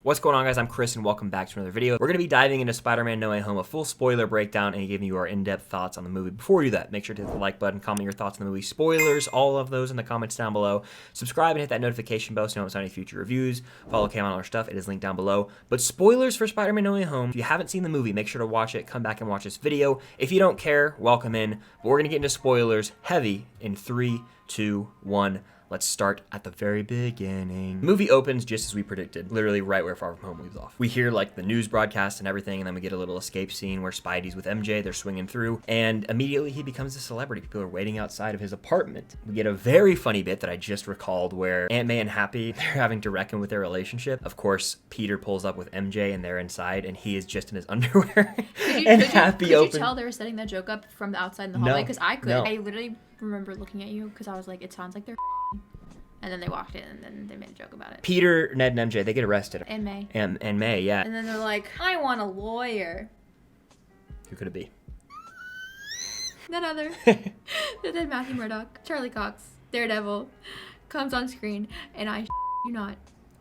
What's going on, guys? I'm Chris and welcome back to another video. We're going to be diving into Spider-Man No Way Home, a full spoiler breakdown, and giving you our in-depth thoughts on the movie. Before we do that, make sure to hit the like button, comment your thoughts on the movie, spoilers, all of those in the comments down below. Subscribe and hit that notification bell so you don't miss any future reviews. Follow Cam on all our stuff. It is linked down below. But spoilers for Spider-Man No Way Home. If you haven't seen the movie, make sure to watch it. Come back and watch this video. If you don't care, welcome in. But we're going to get into spoilers heavy in 3, 2, 1. Let's start at the very beginning. The movie opens just as we predicted, literally right where Far From Home leaves off. We hear like the news broadcast and everything, and then we get a little escape scene where Spidey's with MJ, they're swinging through, and immediately he becomes a celebrity. People are waiting outside of his apartment. We get a very funny bit that I just recalled where Aunt May and Happy, they're having to reckon with their relationship. Of course, Peter pulls up with MJ and they're inside, and he is just in his underwear. Could you tell they were setting that joke up from the outside in the hallway? Because I could. No. I literally remember looking at you because I was like, it sounds like they're and then they walked in and then they made a joke about it. Peter, Ned, and MJ, they get arrested. And May. And May, yeah. And then they're like, I want a lawyer. Who could it be? None other than Matthew Murdock, Charlie Cox, Daredevil, comes on screen, and I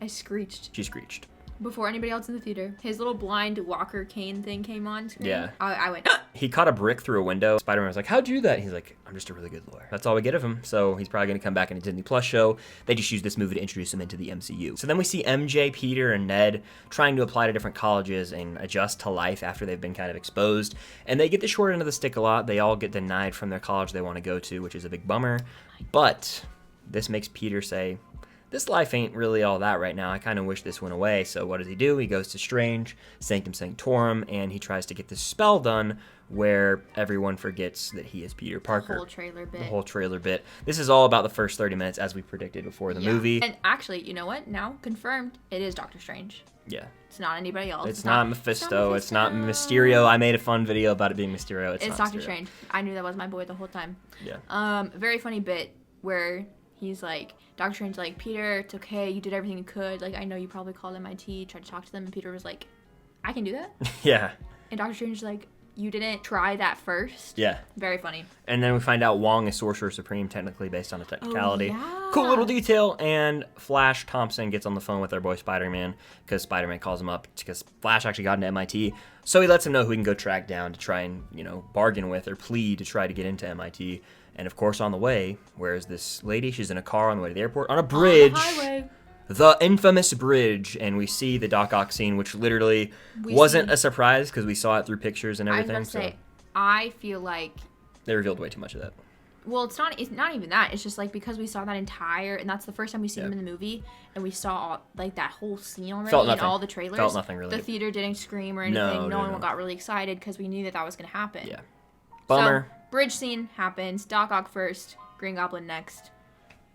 screeched. She screeched. Before anybody else in the theater. His little blind walker cane thing came on screen. Yeah. I went, He caught a brick through a window. Spider-Man was like, how'd you do that? He's like, I'm just a really good lawyer. That's all we get of him. So he's probably going to come back in a Disney Plus show. They just used this movie to introduce him into the MCU. So then we see MJ, Peter, and Ned trying to apply to different colleges and adjust to life after they've been kind of exposed. And they get the short end of the stick a lot. They all get denied from their college they want to go to, which is a big bummer. But this makes Peter say, this life ain't really all that right now. I kind of wish this went away. So what does he do? He goes to Strange, Sanctum Sanctorum, and he tries to get this spell done where everyone forgets that he is Peter Parker. The whole trailer bit. This is all about the first 30 minutes as we predicted before the movie. And actually, you know what? Now confirmed, it is Doctor Strange. Yeah. It's not anybody else. It's not Mephisto. It's not Mysterio. I made a fun video about it being Mysterio. It's Doctor Strange. I knew that was my boy the whole time. Yeah. Very funny bit where he's like, Doctor Strange's like, Peter, it's okay, you did everything you could. Like, I know you probably called MIT, tried to talk to them, and Peter was like, I can do that? Yeah. And Doctor Strange's like, you didn't try that first? Yeah. Very funny. And then we find out Wong is Sorcerer Supreme, technically based on a technicality. Oh, yeah. Cool little detail. And Flash Thompson gets on the phone with our boy Spider-Man because Spider-Man calls him up because Flash actually got into MIT. So he lets him know who he can go track down to try and, bargain with or plead to try to get into MIT. And of course, on the way, where is this lady? She's in a car on the way to the airport on a bridge. On the highway. The infamous bridge. And we see the Doc Ock scene, which literally wasn't a surprise because we saw it through pictures and everything. I was gonna say, I feel like they revealed way too much of that. Well, it's not even that. It's just like because we saw that entire, and that's the first time we see him in the movie, and we saw like that whole scene already in all the trailers. Felt nothing really. The theater didn't scream or anything. No one got really excited because we knew that was going to happen. Yeah. Bummer. So, bridge scene happens. Doc Ock first. Green Goblin next.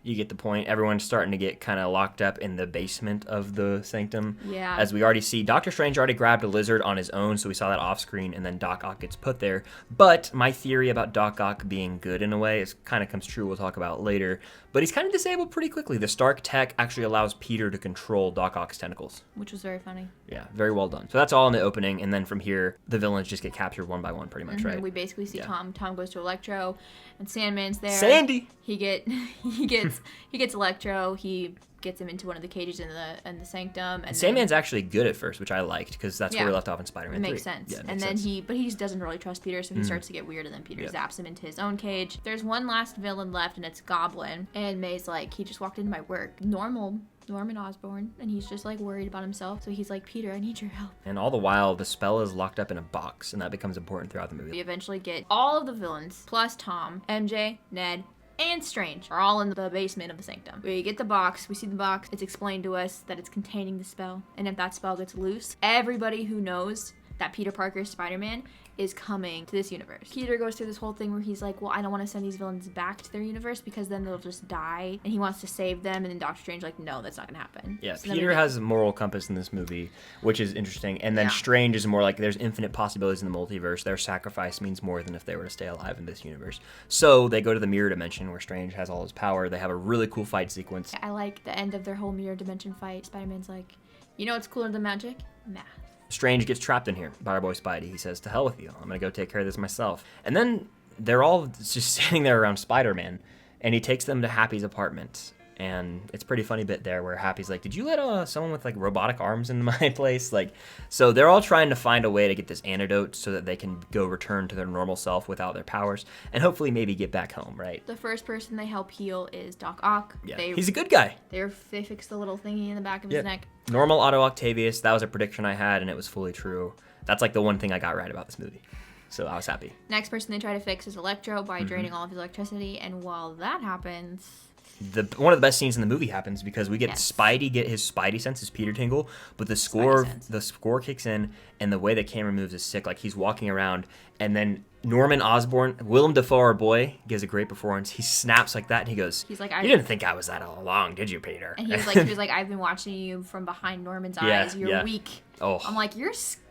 You get the point. Everyone's starting to get kind of locked up in the basement of the Sanctum. Yeah. As we already see, Doctor Strange already grabbed a lizard on his own, so we saw that off screen, and then Doc Ock gets put there. But my theory about Doc Ock being good in a way kind of comes true. We'll talk about later. But he's kind of disabled pretty quickly. The Stark tech actually allows Peter to control Doc Ock's tentacles. Which was very funny. Yeah, very well done. So that's all in the opening, and then from here, the villains just get captured one by one pretty much, right? We basically see Tom. Tom goes to Electro, and Sandman's there. Sandy! He gets Electro. He gets him into one of the cages in the Sanctum. And Sandman's actually good at first, which I liked because that's where we left off in Spider-Man 3. It makes sense. Yeah, and then he just doesn't really trust Peter, so he starts to get weird, and then Peter zaps him into his own cage. There's one last villain left, and it's Goblin. And May's like, he just walked into my work. Norman Osborn, and he's just like worried about himself. So he's like, Peter, I need your help. And all the while, the spell is locked up in a box, and that becomes important throughout the movie. We eventually get all of the villains, plus Tom, MJ, Ned, and Strange are all in the basement of the Sanctum. We get the box, we see the box, it's explained to us that it's containing the spell, and if that spell gets loose, everybody who knows that Peter Parker is Spider-Man is coming to this universe. Peter goes through this whole thing where he's like, well, I don't want to send these villains back to their universe because then they'll just die, and he wants to save them, and then Doctor Strange like, no, that's not gonna happen. Yeah, so Peter has a moral compass in this movie, which is interesting, and then Strange is more like there's infinite possibilities in the multiverse. Their sacrifice means more than if they were to stay alive in this universe. So they go to the mirror dimension where Strange has all his power. They have a really cool fight sequence. I like the end of their whole mirror dimension fight. Spider-Man's like, you know what's cooler than magic? Math. Strange gets trapped in here by our boy Spidey. He says, to hell with you. I'm going to go take care of this myself. And then they're all just standing there around Spider-Man, and he takes them to Happy's apartment. And it's a pretty funny bit there where Happy's like, did you let someone with like robotic arms into my place? Like, so they're all trying to find a way to get this antidote so that they can go return to their normal self without their powers and hopefully maybe get back home, right? The first person they help heal is Doc Ock. Yeah, he's a good guy. They fix the little thingy in the back of his neck. Normal Otto Octavius, that was a prediction I had and it was fully true. That's like the one thing I got right about this movie. So I was happy. Next person they try to fix is Electro by draining all of his electricity, and while that happens... One of the best scenes in the movie happens because we get Spidey get his Spidey sense, his Peter tingle, but the score kicks in, and the way the camera moves is sick. Like he's walking around, and then Norman Osborn, Willem Dafoe, our boy, gives a great performance. He snaps like that, and he goes, "You didn't think I was that all along, did you, Peter?" And he was like, "I've been watching you from behind Norman's eyes. You're weak." Oh, I'm like,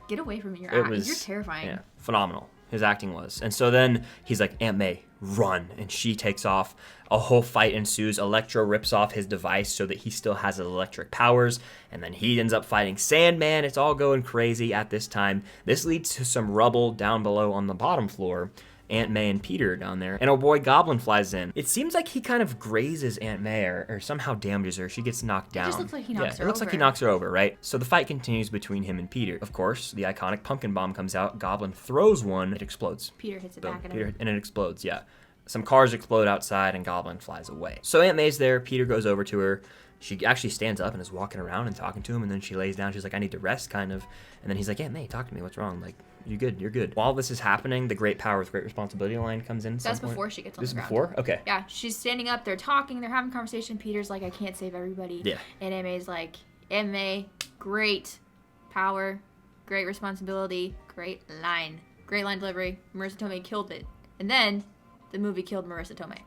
get away from me. You're terrifying. Yeah, phenomenal. His acting was. And so then he's like, Aunt May, run. And she takes off. A whole fight ensues. Electro rips off his device so that he still has electric powers. And then he ends up fighting Sandman. It's all going crazy at this time. This leads to some rubble down below on the bottom floor. Aunt May and Peter down there, and our boy Goblin flies in. It seems like he kind of grazes Aunt May or somehow damages her. She gets knocked down. It just looks like he knocks her over. It looks like he knocks her over, right? So the fight continues between him and Peter. Of course, the iconic pumpkin bomb comes out. Goblin throws one. It explodes. Peter hits it back at him. And it explodes, yeah. Some cars explode outside, and Goblin flies away. So Aunt May's there. Peter goes over to her. She actually stands up and is walking around and talking to him, and then she lays down. She's like, I need to rest, kind of. And then he's like, Aunt May, talk to me. What's wrong? Like, you're good. While this is happening, the great power with great responsibility line comes in. That's before she gets on the ground. This is before? Okay. Yeah, she's standing up. They're talking. They're having a conversation. Peter's like, I can't save everybody. Yeah. And Aunt May's like, Aunt May, great power, great responsibility, great line delivery. Marisa Tomei killed it. And then the movie killed Marisa Tomei.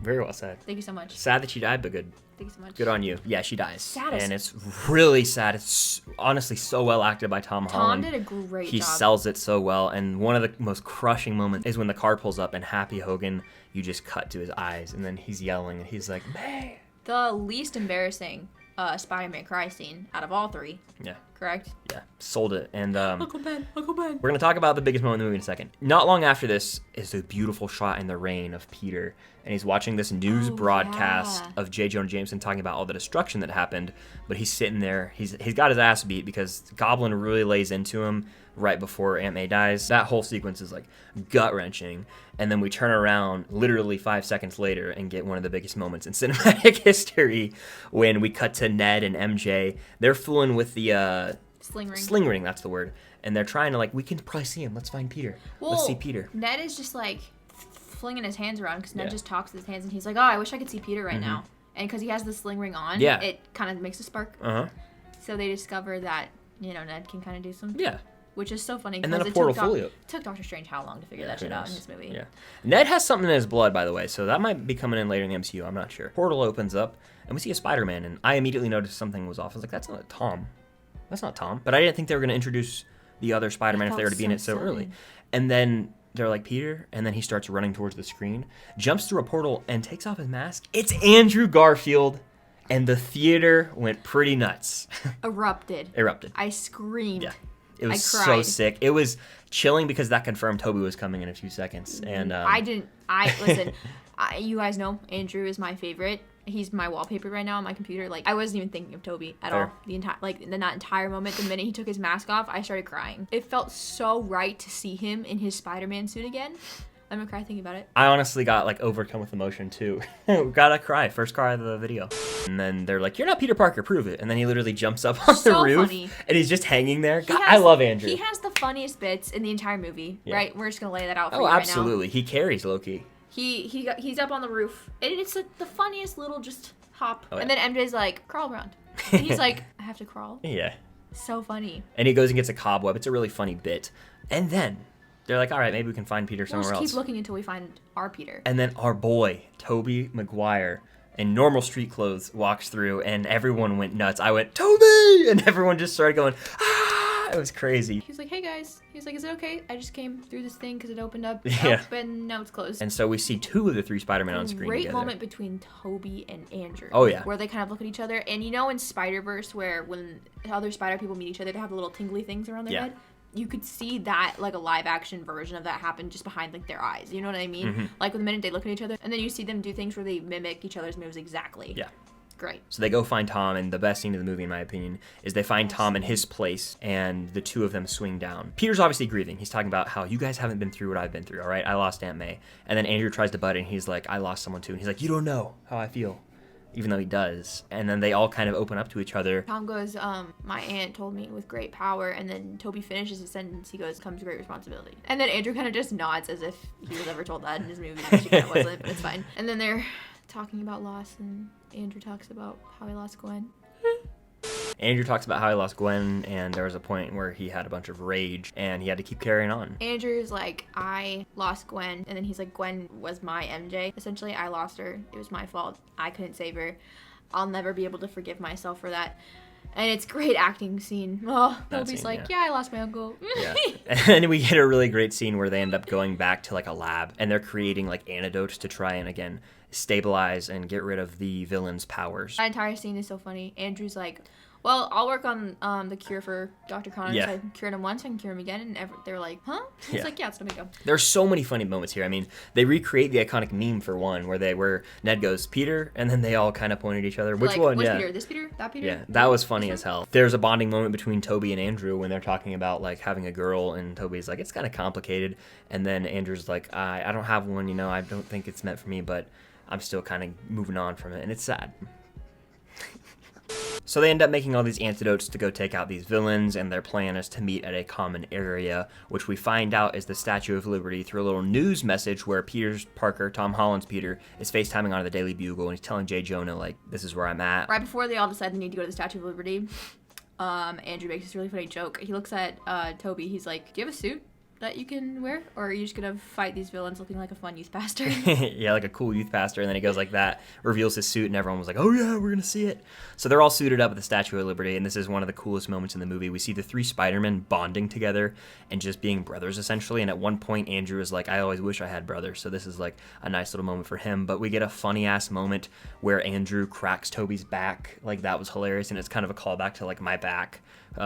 Very well said. Thank you so much. Sad that she died, but good. Thank you so much. Good on you. Yeah, she dies. Saddest. And it's really sad. It's honestly so well acted by Tom Holland. Tom did a great job. He sells it so well. And one of the most crushing moments is when the car pulls up and Happy Hogan, you just cut to his eyes. And then he's yelling and he's like, May. The least embarrassing Spider-Man cry scene out of all three. Yeah. Correct? Yeah. Sold it. And Uncle Ben. We're going to talk about the biggest moment in the movie in a second. Not long after this is the beautiful shot in the rain of Peter. And he's watching this news broadcast of J. Jonah Jameson talking about all the destruction that happened. But he's sitting there. He's got his ass beat because Goblin really lays into him right before Aunt May dies. That whole sequence is like gut-wrenching. And then we turn around literally 5 seconds later and get one of the biggest moments in cinematic history when we cut to Ned and MJ. They're fooling with the sling ring, that's the word. And they're trying to like, we can probably see him. Let's find Peter. Let's see Peter. Ned is just like flinging his hands around because Ned just talks with his hands and he's like, oh, I wish I could see Peter right now. And because he has the sling ring on, it kind of makes a spark. So they discover that, Ned can kind of do some. Yeah. Which is so funny. And then a portal it took Doctor Strange how long to figure that shit out in this movie? Yeah. Ned has something in his blood, by the way, so that might be coming in later in the MCU. I'm not sure. Portal opens up, and we see a Spider-Man, and I immediately noticed something was off. I was like, that's not Tom. That's not Tom. But I didn't think they were going to introduce the other Spider-Man if they were to be in it so early. And then they're like, Peter, and then he starts running towards the screen, jumps through a portal, and takes off his mask. It's Andrew Garfield, and the theater went pretty nuts. Erupted. I screamed. Yeah. It was so sick. It was chilling because that confirmed Toby was coming in a few seconds. And listen, you guys know Andrew is my favorite. He's my wallpaper right now on my computer. Like, I wasn't even thinking of Toby at all. The entire moment, the minute he took his mask off, I started crying. It felt so right to see him in his Spider-Man suit again. I'm gonna cry thinking about it. I honestly got like overcome with emotion too. Gotta cry. First cry of the video. And then they're like, you're not Peter Parker, prove it. And then he literally jumps up on the roof. Funny. And he's just hanging there. God, I love Andrew. He has the funniest bits in the entire movie, right? We're just gonna lay that out for you right now. Oh, absolutely. He carries Loki. He's up on the roof. And it's the funniest little just hop. And then MJ's like, crawl around. And he's like, I have to crawl? Yeah. So funny. And he goes and gets a cobweb. It's a really funny bit. And then they're like, all right, maybe we can find Peter somewhere else. We'll just keep looking until we find our Peter. And then our boy, Tobey Maguire, in normal street clothes, walks through, and everyone went nuts. I went, Tobey! And everyone just started going, ah! It was crazy. He's like, hey, guys. He's like, is it okay? I just came through this thing because it opened up, and now it's closed. And so we see two of the three Spider-Men on screen together. Great moment between Tobey and Andrew. Oh, yeah. Where they kind of look at each other. And in Spider-Verse, where when other Spider people meet each other, they have the little tingly things around their head? you could see that, like, a live action version of that happen just behind, like, their eyes. You know what I mean? Like, the minute they look at each other, and then you see them do things where they mimic each other's moves exactly. Yeah. Great. So they go find Tom, and the best scene of the movie, in my opinion, is they find Tom in his place, and the two of them swing down. Peter's obviously grieving. He's talking about how you guys haven't been through what I've been through, all right? I lost Aunt May. And then Andrew tries to butt in. He's like, I lost someone too. And he's like, you don't know how I feel. Even though he does. And then they all kind of open up to each other. Tom goes, my aunt told me with great power, and then Toby finishes his sentence. He goes, comes great responsibility. And then Andrew kind of just nods as if he was ever told that in his movie, which he kind of wasn't, but it's fine. And then they're talking about loss, and Andrew talks about how he lost Gwen. Andrew talks about how he lost Gwen, and there was a point where he had a bunch of rage, and he had to keep carrying on. Andrew's like, I lost Gwen, and then he's like, Gwen was my MJ. Essentially, I lost her. It was my fault. I couldn't save her. I'll never be able to forgive myself for that. And it's great acting scene. Oh, Toby's like, yeah, I lost my uncle. Yeah. And we get a really great scene where they end up going back to like a lab, and they're creating like antidotes to try and again stabilize and get rid of the villain's powers. That entire scene is so funny. Andrew's like, well, I'll work on the cure for Dr. Connors. Yeah. I cured him once, I can cure him again. And they're like, huh? It's like, yeah, it's no big deal. There's so many funny moments here. I mean, they recreate the iconic meme for one, where Ned goes, Peter, and then they all kind of point at each other. Which one? Which Yeah. Peter? This Peter? That Peter? Yeah, that was funny as hell. There's a bonding moment between Toby and Andrew when they're talking about like having a girl, and Toby's like, it's kind of complicated. And then Andrew's like, I don't have one, I don't think it's meant for me, but I'm still kind of moving on from it. And it's sad. So they end up making all these antidotes to go take out these villains, and their plan is to meet at a common area, which we find out is the Statue of Liberty through a little news message where Tom Holland's Peter, is FaceTiming on the Daily Bugle, and he's telling J. Jonah, like, this is where I'm at. Right before they all decide they need to go to the Statue of Liberty, Andrew makes this really funny joke. He looks at Toby, he's like, do you have a suit that you can wear, or are you just gonna fight these villains looking like a fun youth pastor? Yeah, like a cool youth pastor, and then he goes like that, reveals his suit, and everyone was like, oh yeah, we're gonna see it. So they're all suited up at the Statue of Liberty, and this is one of the coolest moments in the movie. We see the three Spider-Men bonding together and just being brothers essentially, and at one point Andrew is like, I always wish I had brothers, so this is like a nice little moment for him. But we get a funny ass moment where Andrew cracks Toby's back, like that was hilarious, and it's kind of a callback to like my back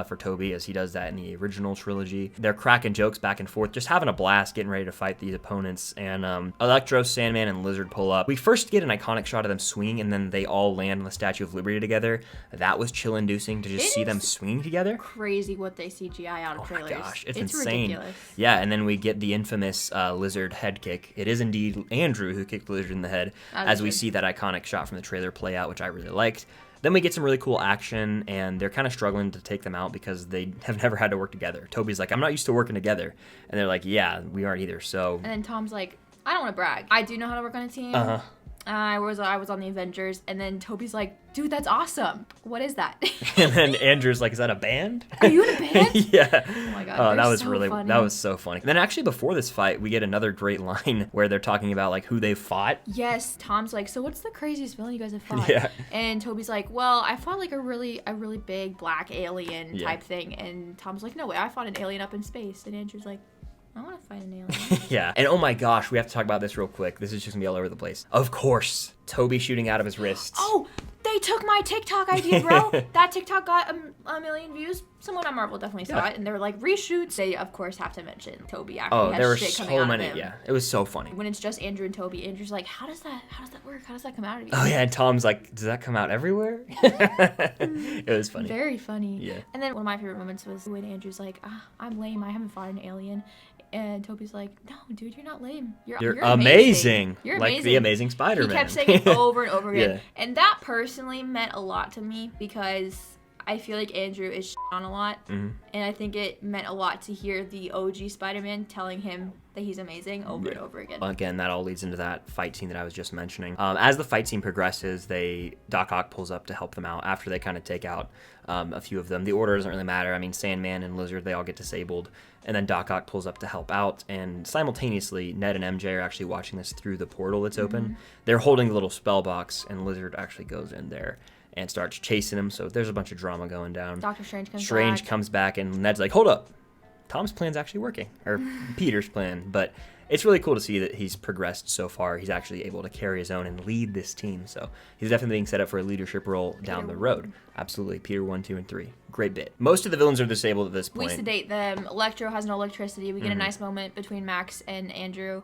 for Toby, as he does that in the original trilogy. They're cracking jokes back and forth, just having a blast, getting ready to fight these opponents, and Electro, Sandman, and Lizard pull up. We first get an iconic shot of them swinging, and then they all land on the Statue of Liberty together. That was chill-inducing to just see them swinging together. Crazy what they CGI out of trailers. Oh my gosh, it's insane. Ridiculous. Yeah, and then we get the infamous Lizard head kick. It is indeed Andrew who kicked the Lizard in the head, as we see that iconic shot from the trailer play out, which I really liked. Then we get some really cool action, and they're kind of struggling to take them out because they have never had to work together. Toby's like, I'm not used to working together. And they're like, yeah, we aren't either, so... And then Tom's like, I don't want to brag. I do know how to work on a team. Uh-huh. I was on the Avengers, and then Toby's like, dude, that's awesome. What is that? And then Andrew's like, is that a band? Are you in a band? Yeah. Oh my god, that was so really funny. That was so funny. And then actually before this fight, we get another great line where they're talking about like who they fought. Yes, Tom's like, so what's the craziest villain you guys have fought? Yeah. And Toby's like, well, I fought like a really big black alien type thing. And Tom's like, no way, I fought an alien up in space. And Andrew's like, I want to fight an alien. Yeah. And oh my gosh, we have to talk about this real quick. This is just gonna be all over the place. Of course, Toby shooting out of his wrists. Oh, they took my TikTok idea, bro. That TikTok got a million views. Someone on Marvel definitely saw it, and they were like, reshoots. They, of course, have to mention Toby actually has there were shit coming so out many. of him. Yeah, it was so funny. When it's just Andrew and Toby, Andrew's like, how does that work? How does that come out of you? Oh yeah, and Tom's like, does that come out everywhere? It was funny. Very funny. Yeah. And then one of my favorite moments was when Andrew's like, I'm lame. I haven't fought an alien. And Toby's like, no, dude, you're not lame. You're amazing. You're like amazing. the Amazing Spider-Man. He kept saying it over and over again. Yeah. And that personally meant a lot to me because I feel like Andrew is shit on a lot. Mm-hmm. And I think it meant a lot to hear the OG Spider-Man telling him that he's amazing over and over again. Again, that all leads into that fight scene that I was just mentioning. As the fight scene progresses, Doc Ock pulls up to help them out after they kind of take out a few of them. The order doesn't really matter. I mean, Sandman and Lizard, they all get disabled. And then Doc Ock pulls up to help out. And simultaneously, Ned and MJ are actually watching this through the portal that's open. Mm-hmm. They're holding the little spell box, and Lizard actually goes in there and starts chasing him. So there's a bunch of drama going down. Doctor Strange comes back, and Ned's like, hold up. Tom's plan's actually working, or Peter's plan, but it's really cool to see that he's progressed so far. He's actually able to carry his own and lead this team. So he's definitely being set up for a leadership role down the road. Absolutely. Peter 1, 2, and 3. Great bit. Most of the villains are disabled at this point. We sedate them. Electro has no electricity. We get a nice moment between Max and Andrew.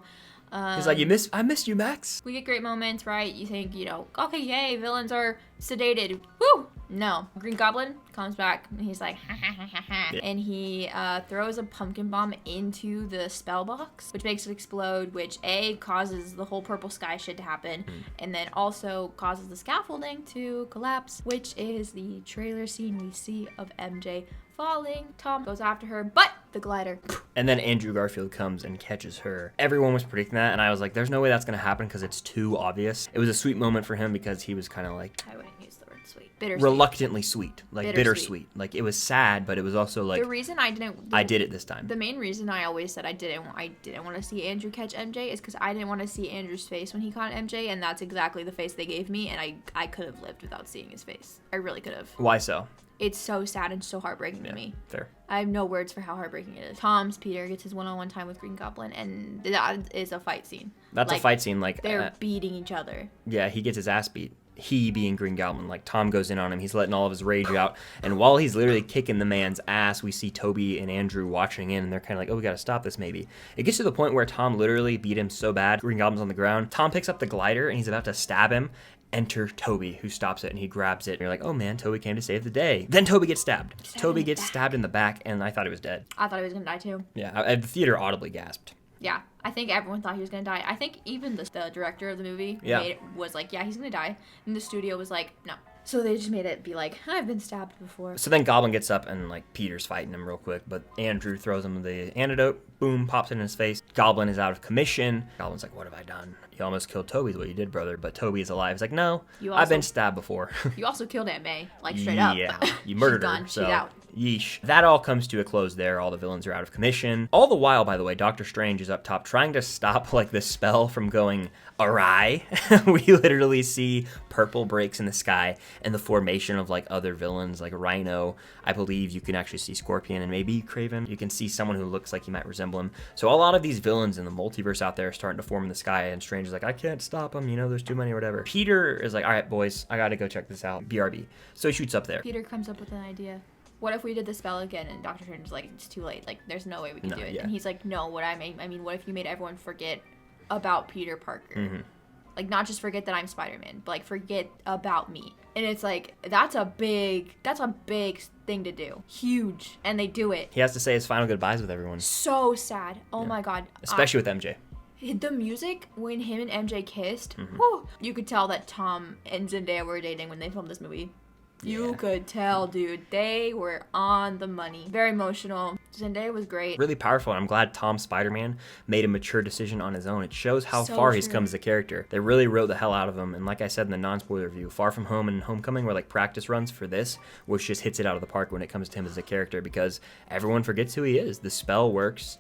He's like, I missed you, Max. We get great moments, right? You think, okay, yay, villains are sedated. Woo! No. Green Goblin comes back, and he's like, ha, ha, ha, ha, ha. Yeah. And he throws a pumpkin bomb into the spell box, which makes it explode, which A, causes the whole purple sky shit to happen, and then also causes the scaffolding to collapse, which is the trailer scene we see of MJ falling. Tom goes after her, but the glider. And then Andrew Garfield comes and catches her. Everyone was predicting that, and I was like, there's no way that's going to happen because it's too obvious. It was a sweet moment for him because he was kind of like... I wouldn't use the word sweet. Bittersweet. Reluctantly sweet. Like bittersweet. Like it was sad, but it was also like... The reason I didn't... I did it this time. The main reason I always said I didn't want to see Andrew catch MJ is because I didn't want to see Andrew's face when he caught MJ, and that's exactly the face they gave me, and I could have lived without seeing his face. I really could have. Why so? It's so sad and so heartbreaking to me. Fair. I have no words for how heartbreaking it is. Tom's Peter gets his one-on-one time with Green Goblin, and that is a fight scene. That's a fight scene. Like they're beating each other. Yeah, he gets his ass beat. He being Green Goblin. Like Tom goes in on him. He's letting all of his rage out. And while he's literally kicking the man's ass, we see Toby and Andrew watching in, and they're kind of like, oh, we got to stop this maybe. It gets to the point where Tom literally beat him so bad. Green Goblin's on the ground. Tom picks up the glider, and he's about to stab him. Enter Toby, who stops it, and he grabs it. And you're like, oh man, Toby came to save the day. Then Toby gets stabbed. Toby gets stabbed in the back, and I thought he was dead. I thought he was going to die too. Yeah, the theater audibly gasped. Yeah, I think everyone thought he was going to die. I think even the director of the movie was like, yeah, he's going to die. And the studio was like, no. So they just made it be like, I've been stabbed before. So then Goblin gets up and like Peter's fighting him real quick, but Andrew throws him the antidote, boom, pops it in his face. Goblin is out of commission. Goblin's like, what have I done? You almost killed Toby is what you did, brother, but Toby is alive. He's like, no, I've been stabbed before. You also killed Aunt May, like straight up. Yeah, you murdered her. She's out. Yeesh. That all comes to a close there. All the villains are out of commission. All the while, by the way, Doctor Strange is up top trying to stop like the spell from going awry. We literally see purple breaks in the sky and the formation of like other villains like Rhino. I believe you can actually see Scorpion and maybe Kraven. You can see someone who looks like he might resemble him. So a lot of these villains in the multiverse out there are starting to form in the sky, and Strange is like, I can't stop them. There's too many or whatever. Peter is like, all right, boys, I gotta go check this out. BRB. So he shoots up there. Peter comes up with an idea. What if we did the spell again? And Doctor Strange is like, it's too late. Like, there's no way we can do it. Yeah. And he's like, no, what I mean, what if you made everyone forget about Peter Parker? Mm-hmm. Like, not just forget that I'm Spider-Man, but like forget about me. And it's like, that's a big thing to do. Huge. And they do it. He has to say his final goodbyes with everyone. So sad. Oh my God. Especially with MJ. The music, when him and MJ kissed, whew, you could tell that Tom and Zendaya were dating when they filmed this movie. You could tell, dude. They were on the money. Very emotional. Zendaya was great. Really powerful, and I'm glad Tom Spider-Man made a mature decision on his own. It shows how far he's come as a character. They really wrote the hell out of him, and like I said in the non-spoiler review, Far From Home and Homecoming were like practice runs for this, which just hits it out of the park when it comes to him as a character, because everyone forgets who he is. The spell works.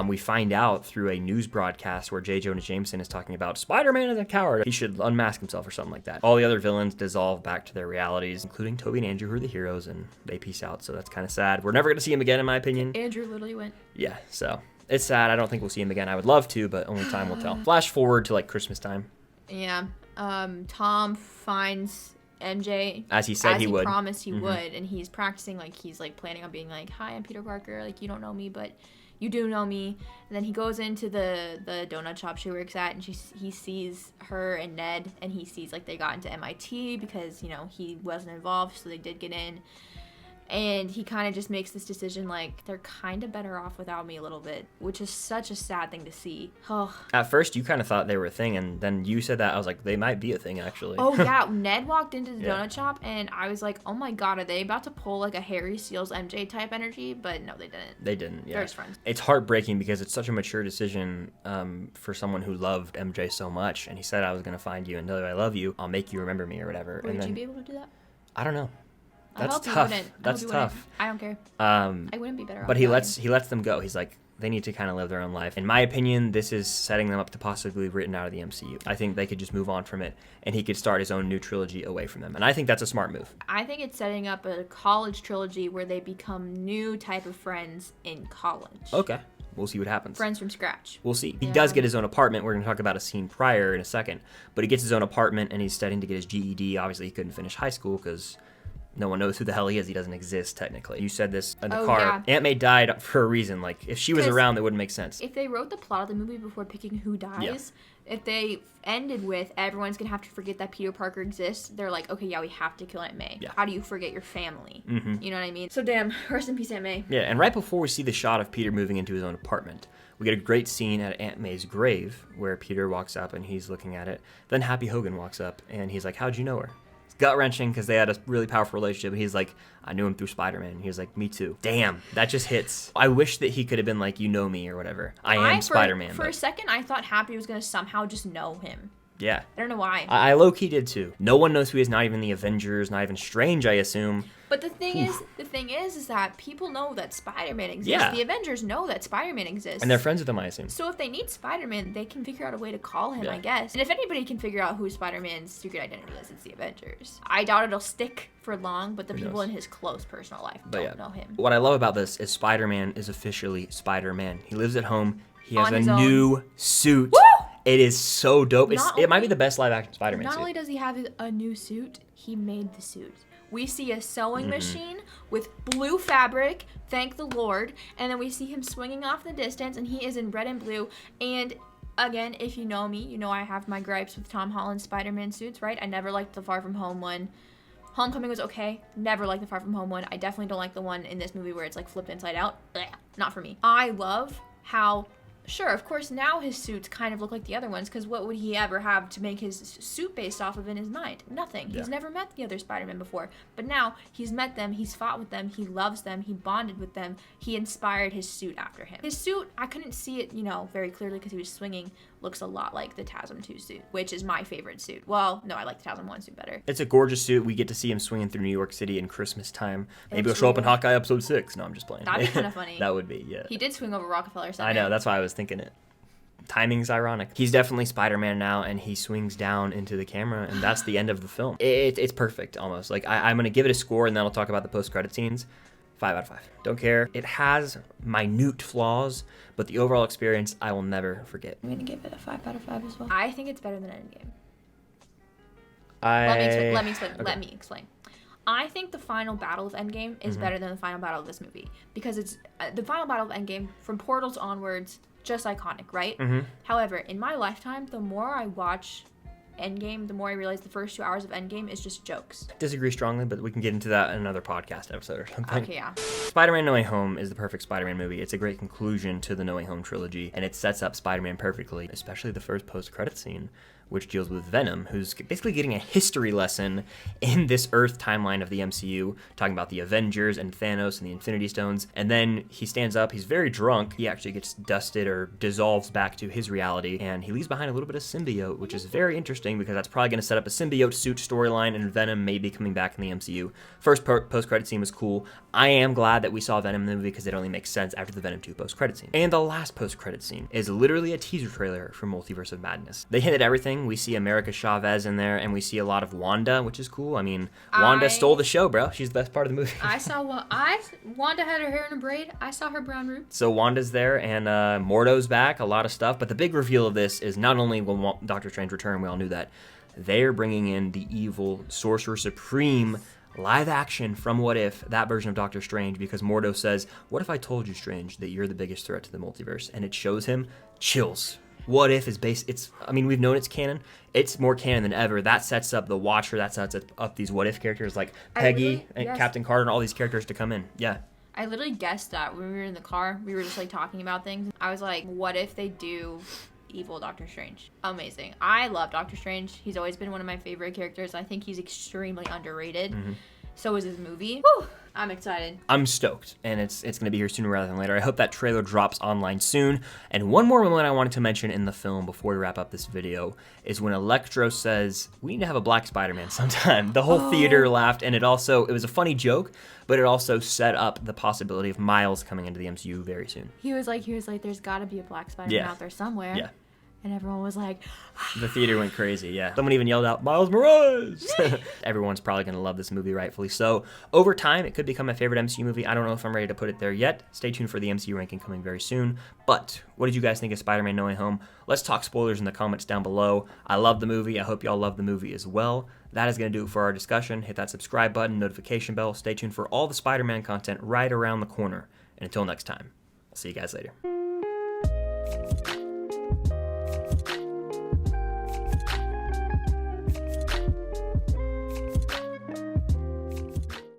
We find out through a news broadcast where J. Jonah Jameson is talking about Spider-Man is a coward. He should unmask himself or something like that. All the other villains dissolve back to their realities, including Toby and Andrew, who are the heroes, and they peace out. So that's kind of sad. We're never going to see him again, in my opinion. Andrew literally went. Yeah, so it's sad. I don't think we'll see him again. I would love to, but only time will tell. Flash forward to like Christmas time. Yeah. Tom finds MJ as he said he would. Promised he would, and he's practicing like he's like planning on being like, hi, I'm Peter Parker. Like, you don't know me, but you do know me. And then he goes into the donut shop she works at, and he sees her and Ned, and he sees like they got into MIT because, he wasn't involved, so they did get in. And he kind of just makes this decision like, they're kind of better off without me a little bit, which is such a sad thing to see. Oh. At first, you kind of thought they were a thing, and then you said that. I was like, they might be a thing, actually. Oh, yeah. Ned walked into the donut shop, and I was like, oh my God, are they about to pull like a Harry Seals MJ type energy? But no, they didn't. They didn't, yeah. They're just friends. It's heartbreaking because it's such a mature decision for someone who loved MJ so much. And he said, I was going to find you and tell you I love you. I'll make you remember me or whatever. Would you be able to do that? I don't know. That's tough. That's tough. I don't care. I wouldn't be better off. But he lets them go. He's like, they need to kind of live their own life. In my opinion, this is setting them up to possibly be written out of the MCU. I think they could just move on from it, and he could start his own new trilogy away from them. And I think that's a smart move. I think it's setting up a college trilogy where they become new type of friends in college. Okay. We'll see what happens. Friends from scratch. We'll see. He Yeah. does get his own apartment. We're going to talk about a scene prior in a second. But he gets his own apartment, and he's studying to get his GED. Obviously, he couldn't finish high school because no one knows who the hell he is. He doesn't exist, technically. You said this in the car. Yeah. Aunt May died for a reason. Like, if she was 'Cause around, that wouldn't make sense. If they wrote the plot of the movie before picking who dies, if they ended with everyone's gonna have to forget that Peter Parker exists, they're like, okay, yeah, we have to kill Aunt May. Yeah. How do you forget your family? Mm-hmm. You know what I mean? So damn, rest in peace, Aunt May. Yeah, and right before we see the shot of Peter moving into his own apartment, we get a great scene at Aunt May's grave where Peter walks up and he's looking at it. Then Happy Hogan walks up and he's like, how'd you know her? It's gut-wrenching because they had a really powerful relationship. And he's like, I knew him through Spider-Man. And he was like, me too. Damn, that just hits. I wish that he could have been like, you know me or whatever. I am Spider-Man. For a second, I thought Happy was gonna somehow just know him. Yeah. I don't know why. I low-key did too. No one knows who he is, not even the Avengers, not even Strange, I assume. But the thing is that people know that Spider-Man exists. Yeah. The Avengers know that Spider-Man exists. And they're friends with him, I assume. So if they need Spider-Man, they can figure out a way to call him, Yeah. I guess. And if anybody can figure out who Spider-Man's secret identity is, it's the Avengers. I doubt it'll stick for long, but the Who people knows? in his close personal life But don't know him. What I love about this is Spider-Man is officially Spider-Man. He lives at home. He has On a his own. new suit. Woo! It is so dope. Not It might be only- the best live-action Spider-Man Not suit. only does he have a new suit, he made the suit. We see a sewing Mm-hmm. machine with blue fabric, thank the Lord, and then we see him swinging off in the distance, and he is in red and blue. And again, if you know me, you know I have my gripes with Tom Holland Spider-Man suits, right? I never liked the Far From Home one. Homecoming was okay. Never liked the Far From Home one. I definitely don't like the one in this movie where it's like flipped inside out. Blech, not for me. I love how, sure, of course, now his suits kind of look like the other ones, because what would he ever have to make his suit based off of in his mind? Nothing. Yeah. He's never met the other Spider-Man before. But now he's met them, he's fought with them, he loves them, he bonded with them, he inspired his suit after him. His suit, I couldn't see it, very clearly because he was swinging, looks a lot like the TASM 2 suit, which is my favorite suit. Well, no, I like the TASM 1 suit better. It's a gorgeous suit. We get to see him swinging through New York City in Christmas time. Maybe he'll It's show up in weird. Hawkeye episode 6. No, I'm just playing. That'd be kind of funny. That would be, yeah. He did swing over Rockefeller Center. I know, that's why I was thinking it. Timing's ironic. He's definitely Spider-Man now, and he swings down into the camera, and that's the end of the film. It's perfect, almost. Like, I'm going to give it a score, and then I'll talk about the post-credit scenes. 5 out of 5. Don't care. It has minute flaws, but the overall experience I will never forget. I'm gonna give it a 5 out of 5 as well. I think it's better than Endgame. Let Let me explain. I think the final battle of Endgame is better than the final battle of this movie because it's the final battle of Endgame from Portals onwards, just iconic, right? However, in my lifetime, the more I watch Endgame, the more I realize the first 2 hours of Endgame is just jokes. Disagree strongly, but we can get into that in another podcast episode or something. Okay, yeah. Spider-Man No Way Home is the perfect Spider-Man movie. It's a great conclusion to the No Way Home trilogy, and it sets up Spider-Man perfectly, especially the first post-credit scene, which deals with Venom, who's basically getting a history lesson in this Earth timeline of the MCU, talking about the Avengers and Thanos and the Infinity Stones. And then he stands up, he's very drunk, he actually gets dusted or dissolves back to his reality, and he leaves behind a little bit of symbiote, which is very interesting because that's probably going to set up a symbiote suit storyline, and Venom may be coming back in the MCU. First post-credit scene was cool. I am glad that we saw Venom in the movie because it only makes sense after the Venom 2 post-credit scene. And the last post-credit scene is literally a teaser trailer for Multiverse of Madness. They hinted everything. We see America Chavez in there, and we see a lot of Wanda, which is cool. I mean, Wanda stole the show, bro. She's the best part of the movie. Wanda had her hair in a braid. I saw her brown roots. So Wanda's there, and Mordo's back, a lot of stuff. But the big reveal of this is not only will Doctor Strange return, we all knew that, they're bringing in the evil Sorcerer Supreme live action from What If, that version of Doctor Strange, because Mordo says, what if I told you, Strange, that you're the biggest threat to the multiverse? And it shows him chills. What If is we've known it's canon. It's more canon than ever. That sets up the Watcher, that sets up these What If characters like Peggy and Captain Carter and all these characters to come in. Yeah. I literally guessed that when we were in the car. We were just like talking about things. I was like, what if they do evil Doctor Strange? Amazing. I love Doctor Strange. He's always been one of my favorite characters. I think he's extremely underrated. So is his movie. Whew, I'm excited. I'm stoked, and it's going to be here sooner rather than later. I hope that trailer drops online soon. And one more moment I wanted to mention in the film before we wrap up this video is when Electro says, we need to have a black Spider-Man sometime. The whole theater laughed, and it was a funny joke, but it also set up the possibility of Miles coming into the MCU very soon. He was like, there's got to be a black Spider-Man out there somewhere. Yeah. And everyone was like, The theater went crazy, yeah. Someone even yelled out, Miles Morales! Everyone's probably going to love this movie, rightfully so. Over time, it could become my favorite MCU movie. I don't know if I'm ready to put it there yet. Stay tuned for the MCU ranking coming very soon. But what did you guys think of Spider-Man No Way Home? Let's talk spoilers in the comments down below. I love the movie. I hope y'all love the movie as well. That is going to do it for our discussion. Hit that subscribe button, notification bell. Stay tuned for all the Spider-Man content right around the corner. And until next time, I'll see you guys later.